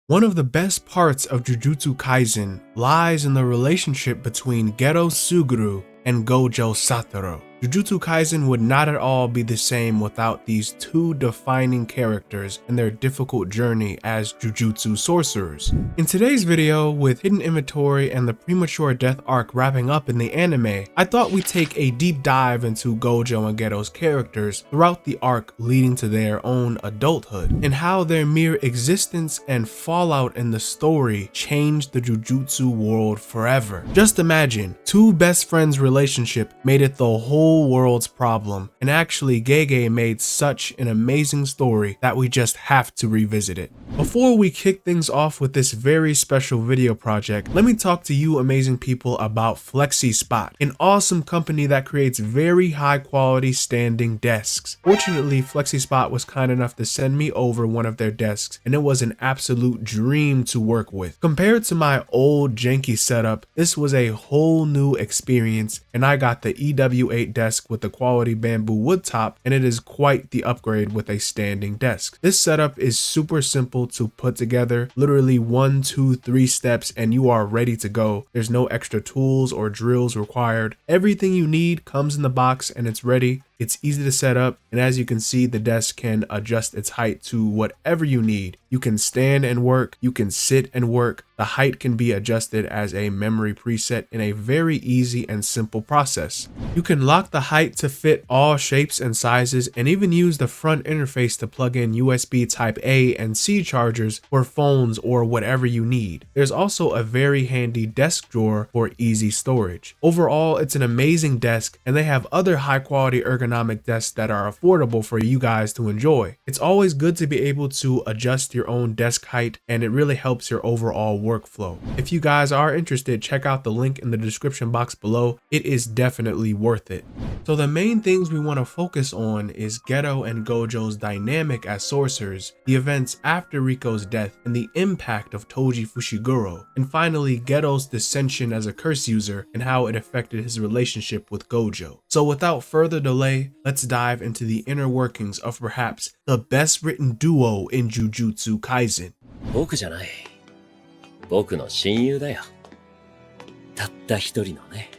One of the best parts of Jujutsu Kaisen lies in the relationship between Geto Suguru and Gojo Satoru. Jujutsu Kaisen would not at all be the same without these two defining characters and their difficult journey as Jujutsu sorcerers. In today's video, with Hidden Inventory and the premature death arc wrapping up in the anime, I thought we'd take a deep dive into Gojo and Geto's characters throughout the arc leading to their own adulthood, and how their mere existence and fallout in the story changed the Jujutsu world forever. Just imagine, two best friends' relationship made it the whole world's problem, and actually Gege made such an amazing story that we just have to revisit it. Before we kick things off with this very special video project, let me talk to you amazing people about FLEXISPOT, an awesome company that creates very high quality standing desks. Fortunately, FLEXISPOT was kind enough to send me over one of their desks, and it was an absolute dream to work with. Compared to my old janky setup, this was a whole new experience, and I got the EW8 desk with the quality bamboo wood top, and it is quite the upgrade with a standing desk. This setup is super simple to put together, literally 1, 2, 3 steps and you are ready to go. There's no extra tools or drills required. Everything you need comes in the box and it's ready. It's easy to set up, and as you can see, the desk can adjust its height to whatever you need. You can stand and work, you can sit and work. The height can be adjusted as a memory preset in a very easy and simple process. You can lock the height to fit all shapes and sizes, and even use the front interface to plug in USB Type A and C chargers for phones or whatever you need. There's also a very handy desk drawer for easy storage. Overall, it's an amazing desk, and they have other high quality ergonomic desks that are affordable for you guys to enjoy. It's always good to be able to adjust your own desk height, and it really helps your overall workflow. If you guys are interested, check out the link in the description box below. It is definitely worth it. So the main things we want to focus on is Geto and Gojo's dynamic as sorcerers, the events after Riko's death, and the impact of Toji Fushiguro, and finally Geto's dissension as a curse user and how it affected his relationship with Gojo. So without further delay, let's dive into the inner workings of perhaps the best written duo in Jujutsu Kaisen. 僕じゃない。僕の親友だよ。たった一人のね。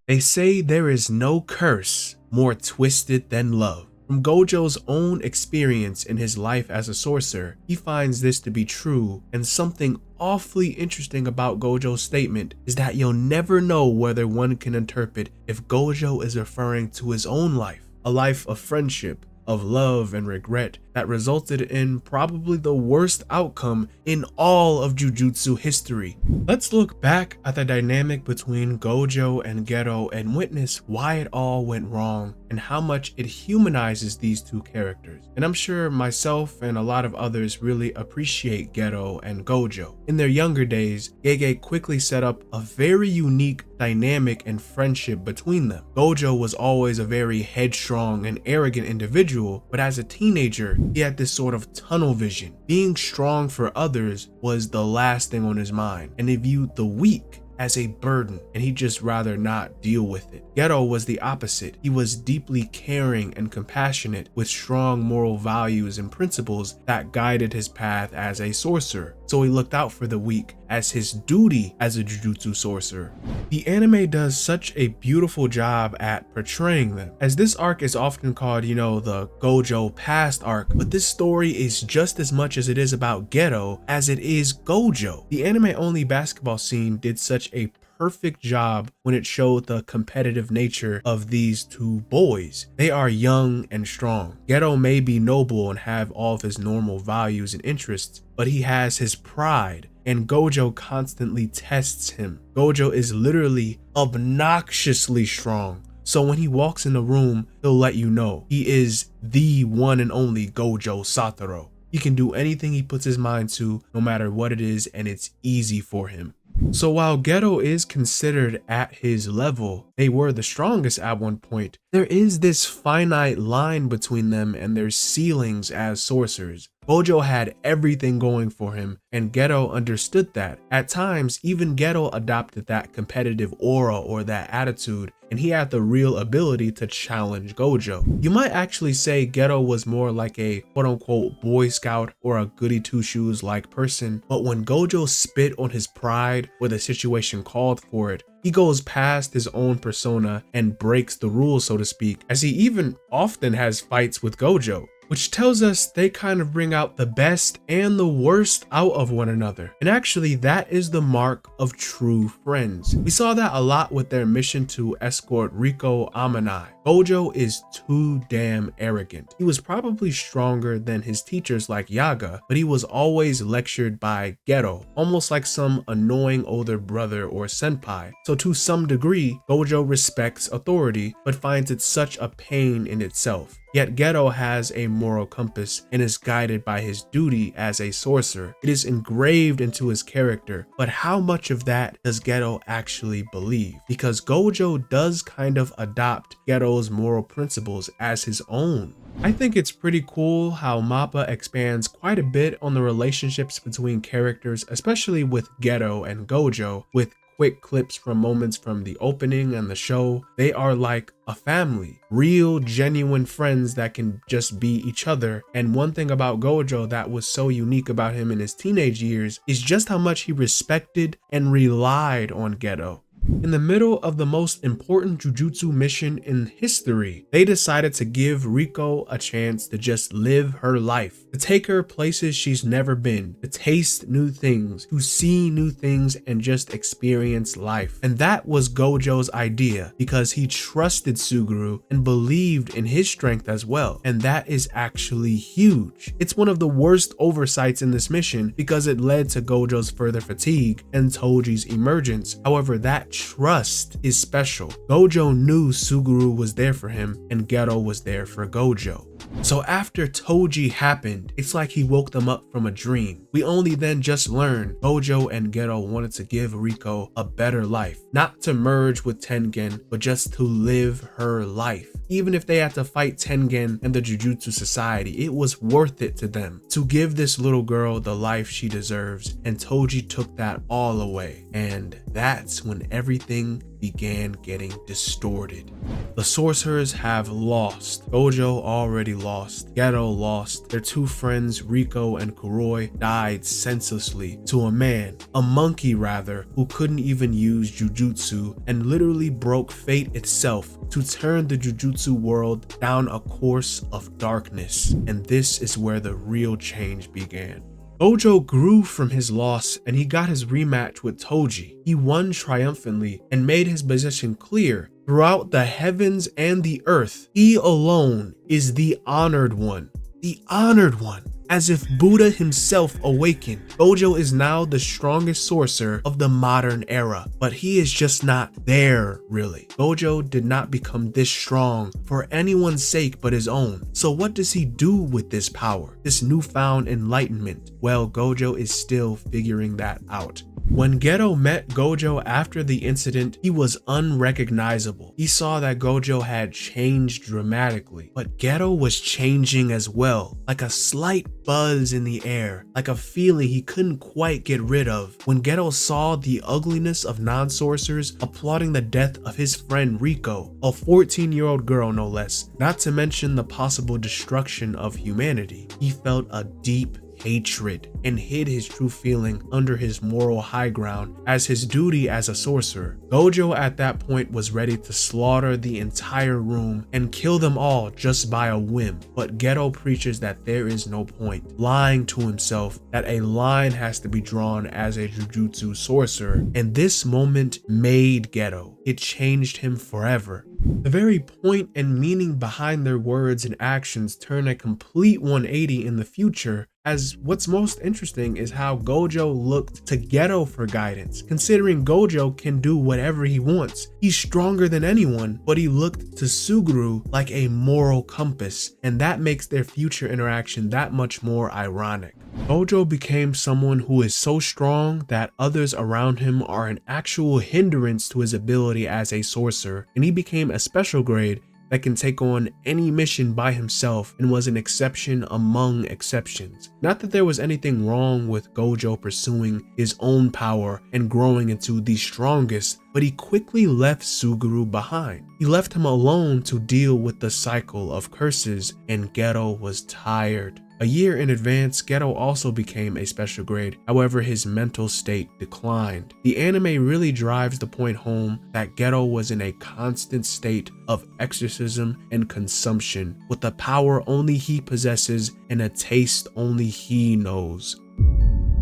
They say there is no curse more twisted than love. From Gojo's own experience in his life as a sorcerer, he finds this to be true, and something awfully interesting about Gojo's statement is that you'll never know whether one can interpret if Gojo is referring to his own life, a life of friendship, of love and regret that resulted in probably the worst outcome in all of Jujutsu history. Let's look back at the dynamic between Gojo and Geto and witness why it all went wrong and how much it humanizes these two characters. And I'm sure myself and a lot of others really appreciate Geto and Gojo. In their younger days, Gege quickly set up a very unique dynamic and friendship between them. Gojo was always a very headstrong and arrogant individual, but as a teenager, he had this sort of tunnel vision. Being strong for others was the last thing on his mind, and he viewed the weak as a burden, and he'd just rather not deal with it. Geto was the opposite. He was deeply caring and compassionate with strong moral values and principles that guided his path as a sorcerer. So he looked out for the weak as his duty as a Jujutsu sorcerer. The anime does such a beautiful job at portraying them, as this arc is often called, the Gojo past arc, but this story is just as much as it is about Geto as it is Gojo. The anime only basketball scene did such a perfect job when it showed the competitive nature of these two boys. They are young and strong. Geto may be noble and have all of his normal values and interests, but he has his pride, and Gojo constantly tests him. Gojo is literally obnoxiously strong. So when he walks in the room, he'll let you know he is the one and only Gojo Satoru. He can do anything he puts his mind to, no matter what it is, and it's easy for him. So while Geto is considered at his level, they were the strongest at one point, there is this finite line between them and their ceilings as sorcerers. Gojo had everything going for him, and Geto understood that. At times, even Geto adopted that competitive aura or that attitude, and he had the real ability to challenge Gojo. You might actually say Geto was more like a quote-unquote Boy Scout or a goody two-shoes like person, but when Gojo spit on his pride or the situation called for it, he goes past his own persona and breaks the rules, so to speak, as he even often has fights with Gojo, which tells us they kind of bring out the best and the worst out of one another. And actually, that is the mark of true friends. We saw that a lot with their mission to escort Riko Amanai. Gojo is too damn arrogant. He was probably stronger than his teachers like Yaga, but he was always lectured by Geto, almost like some annoying older brother or senpai. So to some degree, Gojo respects authority, but finds it such a pain in itself. Yet Geto has a moral compass and is guided by his duty as a sorcerer. It is engraved into his character, but how much of that does Geto actually believe? Because Gojo does kind of adopt Geto's moral principles as his own. I think it's pretty cool how MAPPA expands quite a bit on the relationships between characters, especially with Geto and Gojo, with quick clips from moments from the opening and the show. They are like a family, real genuine friends that can just be each other. And one thing about Gojo that was so unique about him in his teenage years is just how much he respected and relied on Geto. In the middle of the most important Jujutsu mission in history, they decided to give Riko a chance to just live her life, to take her places she's never been, to taste new things, to see new things, and just experience life. And that was Gojo's idea, because he trusted Suguru and believed in his strength as well. And that is actually huge. It's one of the worst oversights in this mission because it led to Gojo's further fatigue and Toji's emergence. However, that trust is special. Gojo knew Suguru was there for him and Geto was there for Gojo. So after Toji happened, it's like he woke them up from a dream. We only then just learned Gojo and Geto wanted to give Riko a better life, not to merge with Tengen, but just to live her life. Even if they had to fight Tengen and the Jujutsu Society, it was worth it to them to give this little girl the life she deserves, and Toji took that all away. And that's when everything began getting distorted. The sorcerers have lost. Gojo already lost. Geto lost. Their two friends, Riko and Kuroi, died senselessly to a man, a monkey rather, who couldn't even use Jujutsu and literally broke fate itself to turn the Jujutsu world down a course of darkness. And this is where the real change began. Gojo grew from his loss and he got his rematch with Toji. He won triumphantly and made his position clear. Throughout the heavens and the earth, he alone is the honored one. The honored one. As if Buddha himself awakened, Gojo is now the strongest sorcerer of the modern era, but he is just not there, really. Gojo did not become this strong for anyone's sake but his own. So what does he do with this power, this newfound enlightenment? Well, Gojo is still figuring that out. When Geto met Gojo after the incident, he was unrecognizable. He saw that Gojo had changed dramatically, but Geto was changing as well, like a slight buzz in the air, like a feeling he couldn't quite get rid of. When Geto saw the ugliness of non-sorcerers applauding the death of his friend Riko, a 14-year-old girl no less, not to mention the possible destruction of humanity, he felt a deep hatred and hid his true feeling under his moral high ground as his duty as a sorcerer. Gojo at that point was ready to slaughter the entire room and kill them all just by a whim, but Geto preaches that there is no point, lying to himself that a line has to be drawn as a Jujutsu sorcerer, and this moment made Geto. It changed him forever. The very point and meaning behind their words and actions turn a complete 180 in the future, as what's most interesting is how Gojo looked to Geto for guidance. Considering Gojo can do whatever he wants, he's stronger than anyone, but he looked to Suguru like a moral compass, and that makes their future interaction that much more ironic. Gojo became someone who is so strong that others around him are an actual hindrance to his ability as a sorcerer, and he became a special grade that can take on any mission by himself and was an exception among exceptions. Not that there was anything wrong with Gojo pursuing his own power and growing into the strongest, but he quickly left Suguru behind. He left him alone to deal with the cycle of curses, and Geto was tired. A year in advance, Geto also became a special grade. However, his mental state declined. The anime really drives the point home that Geto was in a constant state of exorcism and consumption, with a power only he possesses and a taste only he knows.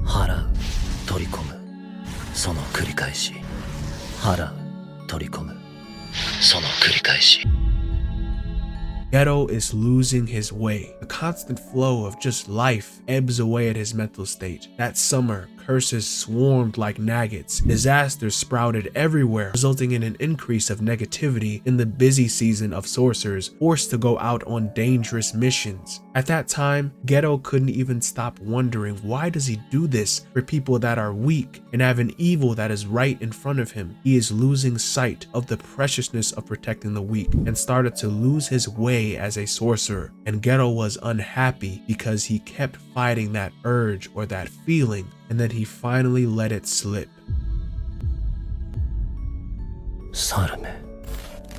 払う、取り込む、その繰り返し。払う、取り込む、その繰り返し。Geto is losing his way. The constant flow of just life ebbs away at his mental state. That summer, curses swarmed like maggots. Disasters sprouted everywhere, resulting in an increase of negativity in the busy season of sorcerers forced to go out on dangerous missions. At that time, Geto couldn't even stop wondering, why does he do this for people that are weak and have an evil that is right in front of him? He is losing sight of the preciousness of protecting the weak and started to lose his way as a sorcerer. And Geto was unhappy because he kept fighting that urge or that feeling, and then he finally let it slip.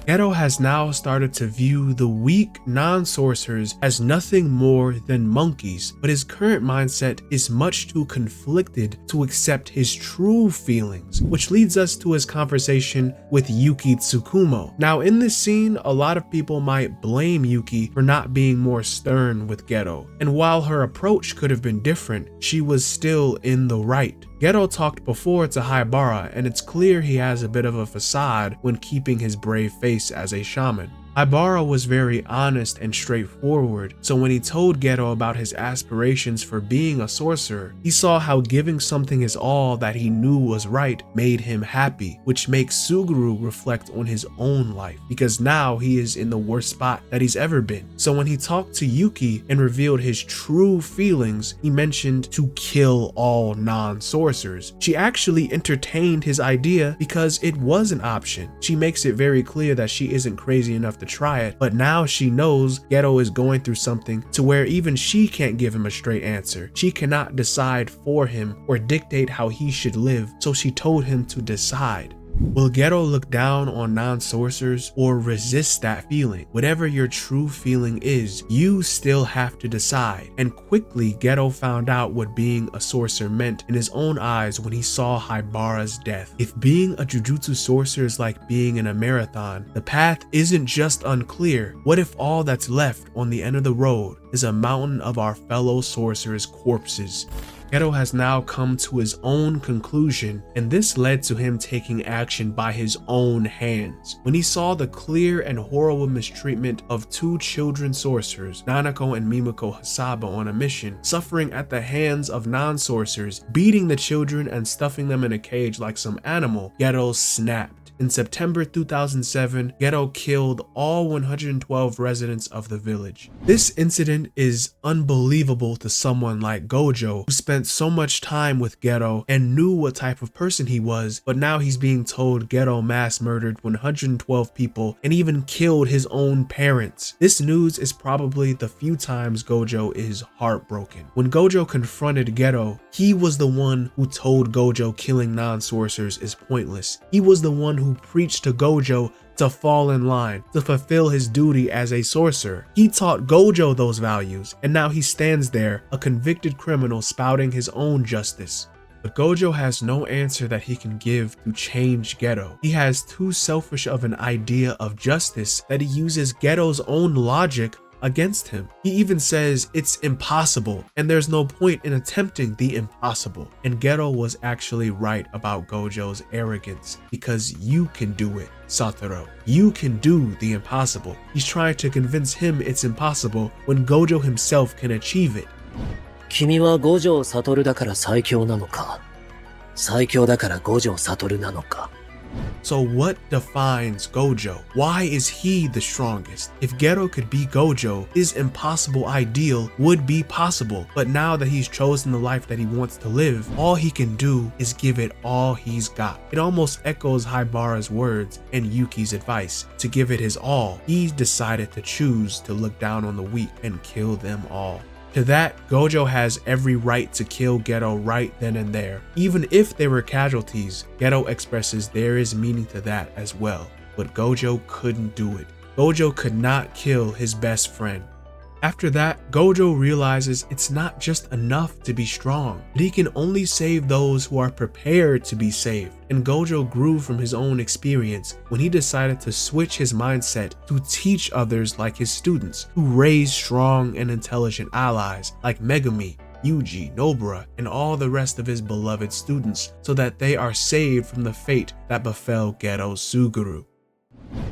Geto has now started to view the weak non-sorcerers as nothing more than monkeys, but his current mindset is much too conflicted to accept his true feelings, which leads us to his conversation with Yuki Tsukumo. Now in this scene, a lot of people might blame Yuki for not being more stern with Geto, and while her approach could have been different, she was still in the right. Geto talked before to Haibara, and it's clear he has a bit of a facade when keeping his brave face as a shaman. Haibara was very honest and straightforward, so when he told Geto about his aspirations for being a sorcerer, he saw how giving something his all that he knew was right made him happy, which makes Suguru reflect on his own life, because now he is in the worst spot that he's ever been. So when he talked to Yuki and revealed his true feelings, he mentioned to kill all non-sorcerers. She actually entertained his idea because it was an option. She makes it very clear that she isn't crazy enough to try it, but now she knows Geto is going through something to where even she can't give him a straight answer. She cannot decide for him or dictate how he should live, so she told him to decide. Will Geto look down on non-sorcerers or resist that feeling? Whatever your true feeling is, you still have to decide. And quickly, Geto found out what being a sorcerer meant in his own eyes when he saw Haibara's death. If being a Jujutsu sorcerer is like being in a marathon, the path isn't just unclear. What if all that's left on the end of the road is a mountain of our fellow sorcerers' corpses? Geto has now come to his own conclusion, and this led to him taking action by his own hands. When he saw the clear and horrible mistreatment of two children sorcerers, Nanako and Mimiko Hasaba, on a mission, suffering at the hands of non-sorcerers, beating the children and stuffing them in a cage like some animal, Geto snapped. In September 2007, Geto killed all 112 residents of the village. This incident is unbelievable to someone like Gojo, who spent so much time with Geto and knew what type of person he was, but now he's being told Geto mass murdered 112 people and even killed his own parents. This news is probably the few times Gojo is heartbroken. When Gojo confronted Geto, he was the one who told Gojo killing non-sorcerers is pointless. He was the one who preached to Gojo to fall in line, to fulfill his duty as a sorcerer. He taught Gojo those values, and now he stands there, a convicted criminal spouting his own justice. But Gojo has no answer that he can give to change Geto. He has too selfish of an idea of justice that he uses Geto's own logic against him. He even says it's impossible and there's no point in attempting the impossible. And Geto was actually right about Gojo's arrogance, because you can do it, Satoru. You can do the impossible. He's trying to convince him it's impossible when Gojo himself can achieve it. 君は五条悟だから最強なのか、最強だから五条悟なのか。So what defines Gojo? Why is he the strongest? If Geto could be Gojo, his impossible ideal would be possible. But now that he's chosen the life that he wants to live, all he can do is give it all he's got. It almost echoes Haibara's words and Yuki's advice to give it his all. He's decided to choose to look down on the weak and kill them all. To that, Gojo has every right to kill Geto right then and there. Even if they were casualties, Geto expresses there is meaning to that as well. But Gojo couldn't do it. Gojo could not kill his best friend. After that, Gojo realizes it's not just enough to be strong, but he can only save those who are prepared to be saved. And Gojo grew from his own experience when he decided to switch his mindset to teach others like his students, who raise strong and intelligent allies like Megumi, Yuji, Nobara, and all the rest of his beloved students, so that they are saved from the fate that befell Geto Suguru.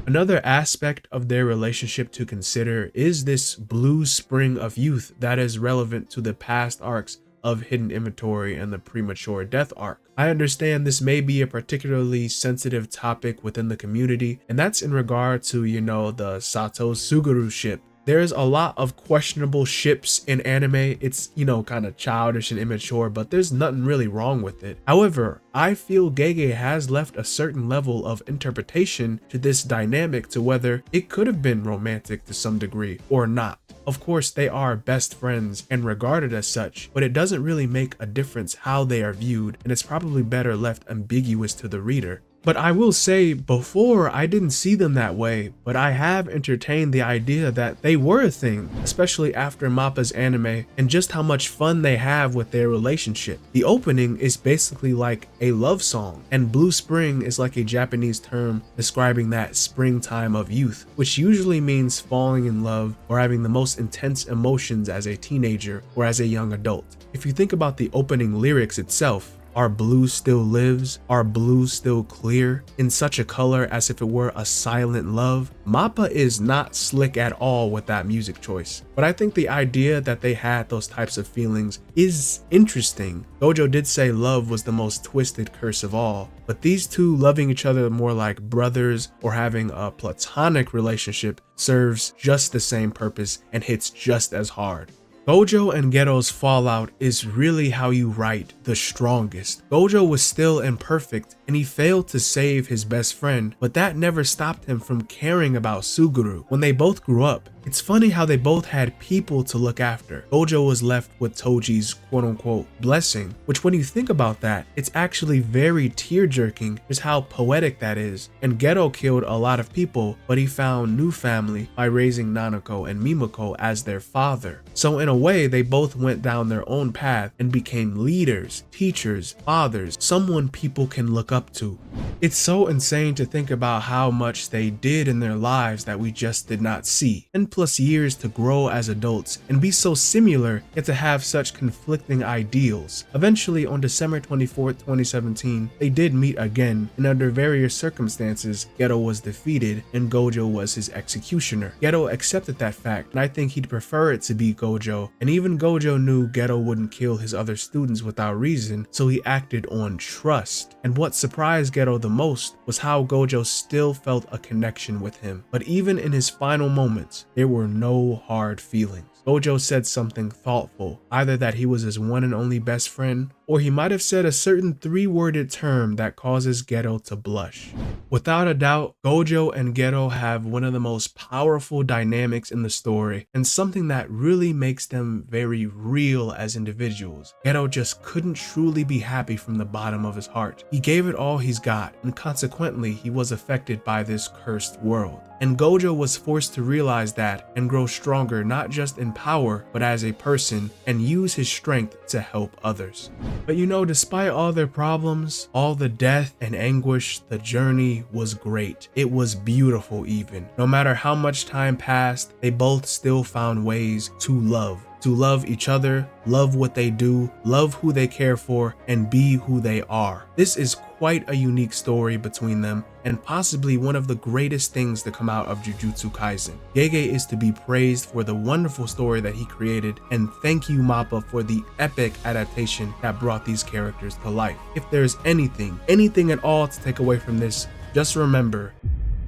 Another aspect of their relationship to consider is this blue spring of youth that is relevant to the past arcs of Hidden Inventory and the Premature Death arc. I understand this may be a particularly sensitive topic within the community, and that's in regard to, the SatoSugu ship. There's a lot of questionable ships in anime. It's, kind of childish and immature, but there's nothing really wrong with it. However, I feel Gege has left a certain level of interpretation to this dynamic to whether it could have been romantic to some degree or not. Of course, they are best friends and regarded as such, but it doesn't really make a difference how they are viewed, and it's probably better left ambiguous to the reader. But I will say, before I didn't see them that way, but I have entertained the idea that they were a thing, especially after Mappa's anime, and just how much fun they have with their relationship. The opening is basically like a love song, and Blue Spring is like a Japanese term describing that springtime of youth, which usually means falling in love or having the most intense emotions as a teenager or as a young adult. If you think about the opening lyrics itself, our blue still lives, our blue still clear, in such a color as if it were a silent love. Mappa is not slick at all with that music choice, but I think the idea that they had those types of feelings is interesting. Gojo did say love was the most twisted curse of all, but these two loving each other more like brothers or having a platonic relationship serves just the same purpose and hits just as hard. Gojo and Geto's fallout is really how you write the strongest. Gojo was still imperfect and he failed to save his best friend, but that never stopped him from caring about Suguru. When they both grew up, it's funny how they both had people to look after. Gojo was left with Toji's quote-unquote blessing, which when you think about that, it's actually very tear-jerking just how poetic that is. And Geto killed a lot of people, but he found new family by raising Nanako and Mimako as their father. So in a way, they both went down their own path and became leaders, teachers, fathers, someone people can look up to. It's so insane to think about how much they did in their lives that we just did not see. And plus years to grow as adults and be so similar, yet to have such conflicting ideals. Eventually, on December 24th, 2017, they did meet again, and under various circumstances, Geto was defeated and Gojo was his executioner. Geto accepted that fact, and I think he'd prefer it to be Gojo, and even Gojo knew Geto wouldn't kill his other students without reason, so he acted on trust. And what surprised Geto the most was how Gojo still felt a connection with him. But even in his final moments, there were no hard feelings. Gojo said something thoughtful, either that he was his one and only best friend, or he might have said a certain three-worded term that causes Geto to blush. Without a doubt, Gojo and Geto have one of the most powerful dynamics in the story, and something that really makes them very real as individuals. Geto just couldn't truly be happy from the bottom of his heart. He gave it all he's got, and consequently, he was affected by this cursed world. And Gojo was forced to realize that and grow stronger, not just in power, but as a person, and use his strength to help others. But despite all their problems, all the death and anguish, the journey was great. It was beautiful even. No matter how much time passed, they both still found ways to love, to love each other, love what they do, love who they care for, and be who they are. This is quite a unique story between them, and possibly one of the greatest things to come out of Jujutsu Kaisen. Gege is to be praised for the wonderful story that he created, and thank you Mappa for the epic adaptation that brought these characters to life. If there's anything at all to take away from this, just remember,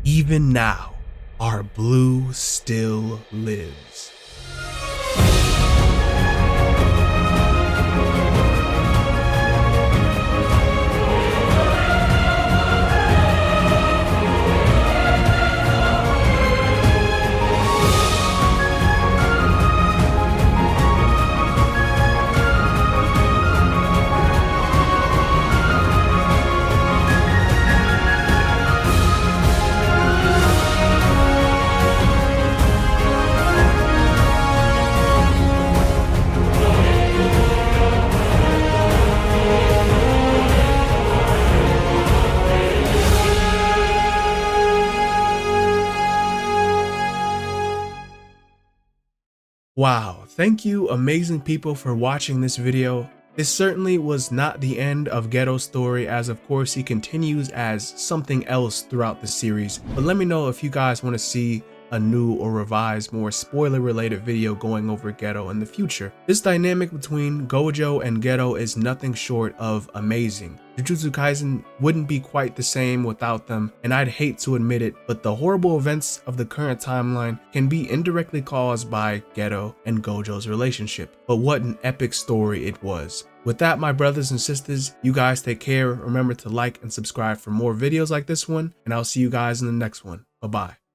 even now, our blue still lives. Wow, thank you amazing people for watching this video. This certainly was not the end of Geto's story, as of course he continues as something else throughout the series, but let me know if you guys want to see a new or revised, more spoiler related video going over Geto in the future. This dynamic between Gojo and Geto is nothing short of amazing. Jujutsu Kaisen wouldn't be quite the same without them, and I'd hate to admit it, but the horrible events of the current timeline can be indirectly caused by Geto and Gojo's relationship. But what an epic story it was. With that, my brothers and sisters, you guys take care. Remember to like and subscribe for more videos like this one, and I'll see you guys in the next one. Bye-bye.